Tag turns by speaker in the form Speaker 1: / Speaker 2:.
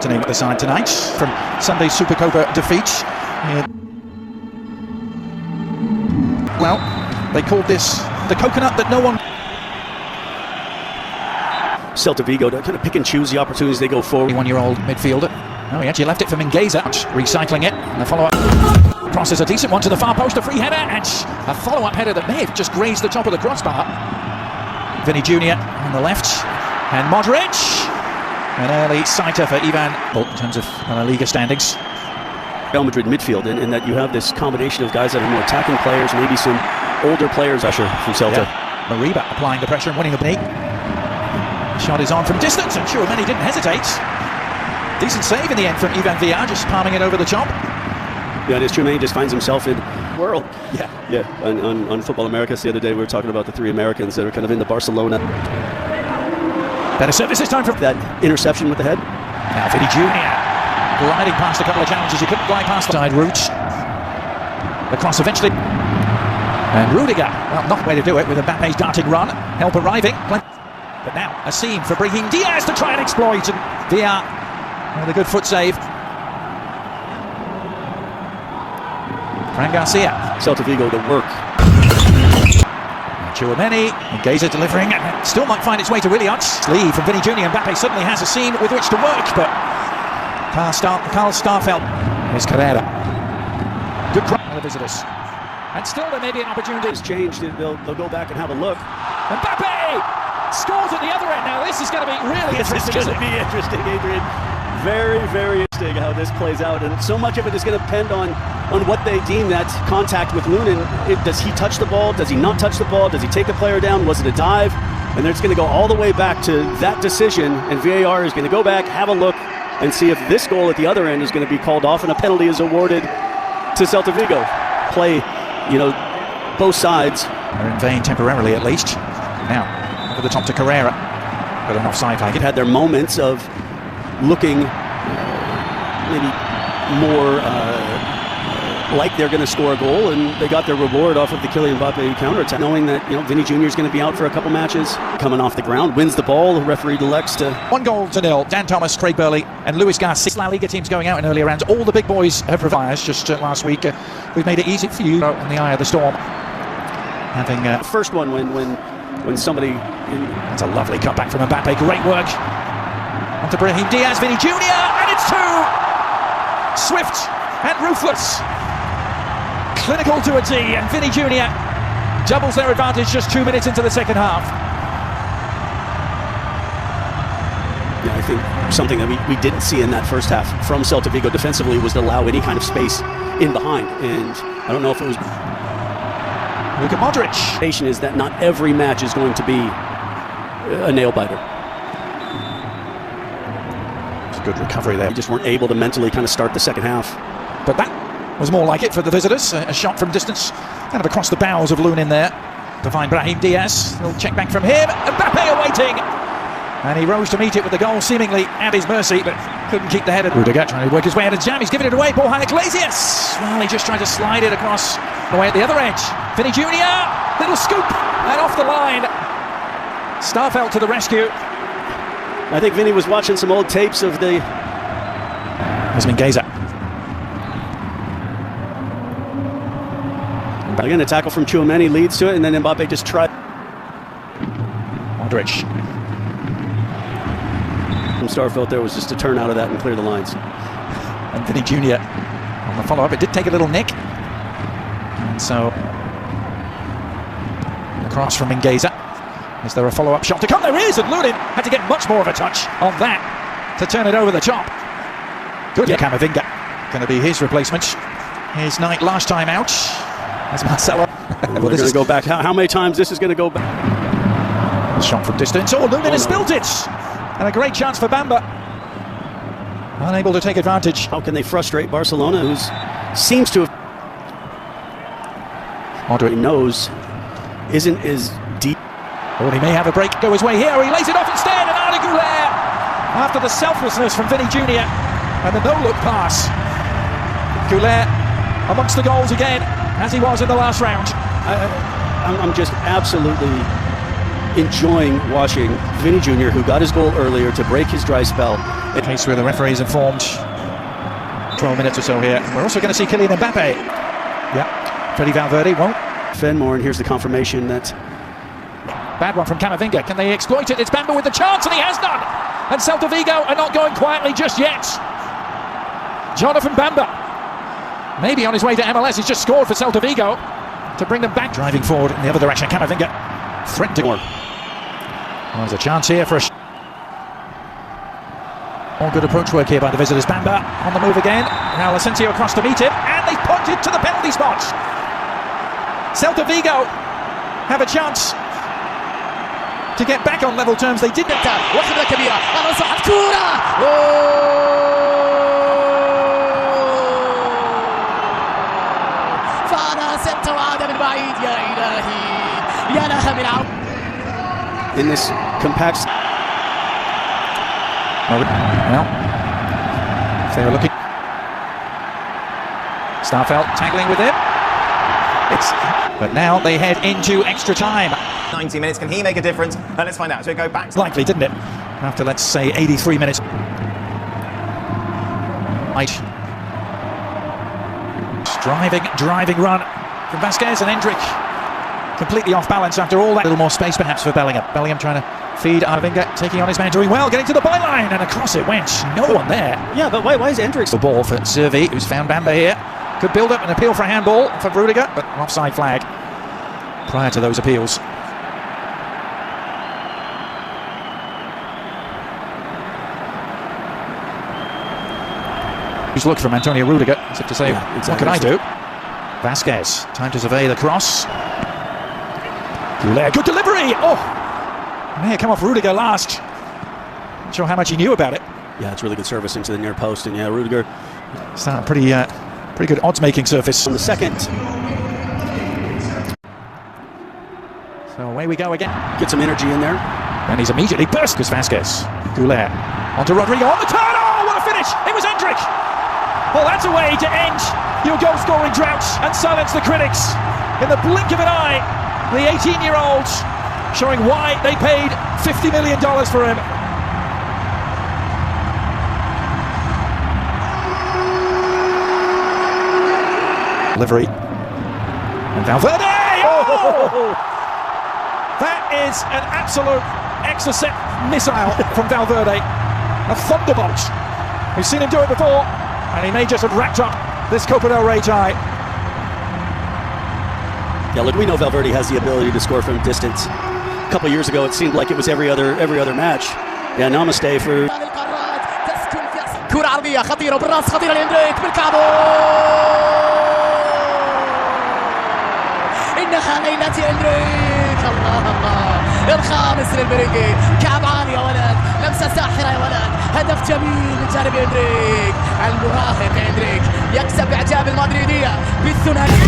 Speaker 1: To name the side tonight from Sunday's Supercopa defeat. Well, they called this the coconut that no one.
Speaker 2: Celta Vigo to kind of pick and choose the opportunities they go forward.
Speaker 1: 21-year-old midfielder. Oh, he actually left it for Mingueza, recycling it. And the follow-up crosses a decent one to the far post, a free header, and a follow-up header that may have just grazed the top of the crossbar. Vinny Jr. on the left, and Madrid. An early sighter for Ivan in terms of La Liga standings.
Speaker 2: Real Madrid midfield, in that you have this combination of guys that are more attacking players, maybe some older players. Usher from Chelta.
Speaker 1: Yeah. Mariba applying the pressure and winning a knee. Shot is on from distance, and sure, many didn't hesitate. Decent save in the end from Ivan Villar, just palming it over the top.
Speaker 2: Yeah, it is true, man. He just finds himself in the world.
Speaker 1: Yeah.
Speaker 2: On Football Americas the other day, we were talking about the three Americans that are kind of in the Barcelona.
Speaker 1: Better service this time from
Speaker 2: that interception with the head.
Speaker 1: Now Vinny Jr. gliding past a couple of challenges. He couldn't glide past the side route. The cross eventually. And Rudiger, well, not the way to do it with Mbappe's darting run. Help arriving. But now a seam for Brahim Diaz to try and exploit. And Villar with a good foot save. Fran Garcia.
Speaker 2: Celta Vigo to work.
Speaker 1: Chouameni, Mingueza delivering, and still might find its way to Williams. Lead from Vinny Jr. Mbappe suddenly has a scene with which to work, but Karl Starfelt is Carrera. Good crowd for the visitors. And still there may be an opportunity.
Speaker 2: It's changed, they'll go back and have a look.
Speaker 1: Mbappe scores at the other end. Now this is going to be really interesting.
Speaker 2: This is going to be interesting, Adrian. Very, very interesting how this plays out, and so much of it is going to depend on what they deem that contact with Lunin. Does he touch the ball? Does he not touch the ball? Does he take the player down? Was it a dive? And then it's going to go all the way back to that decision, and VAR is going to go back, have a look, and see if this goal at the other end is going to be called off, and a penalty is awarded to Celta Vigo. Play, both sides.
Speaker 1: They're in vain temporarily, at least. Now, over the top to Carrera, but an offside flag.
Speaker 2: It had their moments of looking maybe more like they're going to score a goal, and they got their reward off of the Kylian Mbappe counterattack, knowing that Vinny Jr. is going to be out for a couple matches. Coming off the ground, wins the ball. The referee elects to
Speaker 1: 1-0. Dan Thomas, Craig Burley, and Luis Garcia. La Liga teams going out in earlier rounds. All the big boys have provided. Just last week, we've made it easy for you in the eye of the storm. Having
Speaker 2: first one when somebody.
Speaker 1: That's a lovely cutback from Mbappe. Great work. Onto Brahim Diaz, Vinny Jr. and it's two. Swift and ruthless. Clinical to a T, and Vinny Jr. doubles their advantage just 2 minutes into the second half.
Speaker 2: Yeah, I think something that we didn't see in that first half from Celta Vigo defensively was to allow any kind of space in behind, and I don't know if it was.
Speaker 1: Look at Modric.
Speaker 2: Is that not every match is going to be a nail-biter.
Speaker 1: It's a good recovery there.
Speaker 2: We just weren't able to mentally kind of start the second half.
Speaker 1: But that was more like it for the visitors. A shot from distance, kind of across the bows of Lunin there, to find Brahim Diaz. A little check back from him. Mbappe awaiting. And he rose to meet it with the goal seemingly at his mercy, but couldn't keep the header. Rudiger trying to work his way out of jam. He's giving it away. Borja Iglesias. Well, he just tried to slide it across the way at the other edge. Vinny Jr. Little scoop and off the line. Starfelt to the rescue.
Speaker 2: I think Vinny was watching some old tapes of the.
Speaker 1: There's Mingueza.
Speaker 2: Again, a tackle from Chouameni leads to it, and then Mbappe just tried.
Speaker 1: Modric.
Speaker 2: From Starfelt there was just to turn out of that and clear the lines.
Speaker 1: And Vinny Jr. on the follow-up. It did take a little nick. And so, across from Mingueza. Is there a follow-up shot to come? There is, and Lunin had to get much more of a touch on that to turn it over the top. Good. Camavinga going to be his replacement. His night last time out as Marcelo.
Speaker 2: Well, this is going to go back. How many times this is going to go back?
Speaker 1: Shot from distance. Oh, Lunin has spilled it. And a great chance for Bamba. Unable to take advantage.
Speaker 2: How can they frustrate Barcelona, who seems to have. Modric knows isn't as deep.
Speaker 1: Oh, he may have a break go his way here. He lays it off instead, and Arda Güler, after the selflessness from Vinny Jr. and the no-look pass. Güler amongst the goals again, as he was in the last round.
Speaker 2: I'm just absolutely enjoying watching Vinny Jr., who got his goal earlier to break his dry spell,
Speaker 1: In case where the referee is informed. 12 minutes or so here. We're also going to see Kylian Mbappe. Yeah, Freddy Valverde won't.
Speaker 2: Fenmore, and here's the confirmation that...
Speaker 1: Bad one from Camavinga. Can they exploit it? It's Bamba with the chance, and he has done. And Celta Vigo are not going quietly just yet. Jonathan Bamba, maybe on his way to MLS. He's just scored for Celta Vigo to bring them back. Driving forward in the other direction. Camavinga threatened to go. Well, there's a chance here for a... All good approach work here by the visitors. Bamba on the move again. Now Asensio across to meet him, and they've pointed to the penalty spot. Celta Vigo have a chance to get back on level terms. They didn't.
Speaker 3: وخبرة كبيرة على صحة كورة. فأنا وعاد من بعيد يا إلهي يا لها من عود.
Speaker 2: In this compact...
Speaker 1: Well, if they were looking... Starfelt tackling with him. But now they head into extra time.
Speaker 4: 90 minutes, can he make a difference? Let's find out. So we go back.
Speaker 1: Likely, didn't it? After, let's say, 83 minutes. Right. Driving run from Vasquez, and Endrick completely off balance after all that. A little more space perhaps for Bellingham. Bellingham trying to feed Camavinga, taking on his man, doing well, getting to the byline, and across it went. No one there.
Speaker 2: Yeah, but why is Endrick...
Speaker 1: The ball for Zervi, who's found Bamba here. Could build up an appeal for a handball for Rudiger, but an offside flag prior to those appeals. Who's look from Antonio Rudiger, as if to say, yeah, exactly. What can I do? Vasquez, time to survey the cross. Goulet, good delivery! Oh! May have come off Rudiger last. Not sure how much he knew about it.
Speaker 2: Yeah, it's really good service into the near post, and yeah, Rudiger...
Speaker 1: It's a pretty good odds-making surface.
Speaker 2: On the second.
Speaker 1: So away we go again.
Speaker 2: Get some energy in there.
Speaker 1: And he's immediately burst because Vasquez. Goulet onto Rodrigo on the turn. Oh, what a finish! It was Endrick. Well, that's a way to end your goal-scoring drought and silence the critics. In the blink of an eye, the 18-year-old showing why they paid $50 million for him. Delivery. And Valverde! Oh! That is an absolute exocet missile from Valverde. A thunderbolt. We've seen him do it before, and he may just have racked up this Copa del Rey tie.
Speaker 2: Yeah, look, we know Valverde has the ability to score from distance. A couple years ago, it seemed like it was every other match. Yeah, namaste for...
Speaker 3: كرة عرضية خطيرة بالراس خطيرة لإندريك بالكعبو. إنها ليلة إندريك. الله الله. الخامس للمرينجي. كعب عالي يا ولد. لمسة ساحرة يا ولد. هدف جميل من جانب إندريك. المراهق إندريك يكسب إعجاب المدريدية بالثنائي.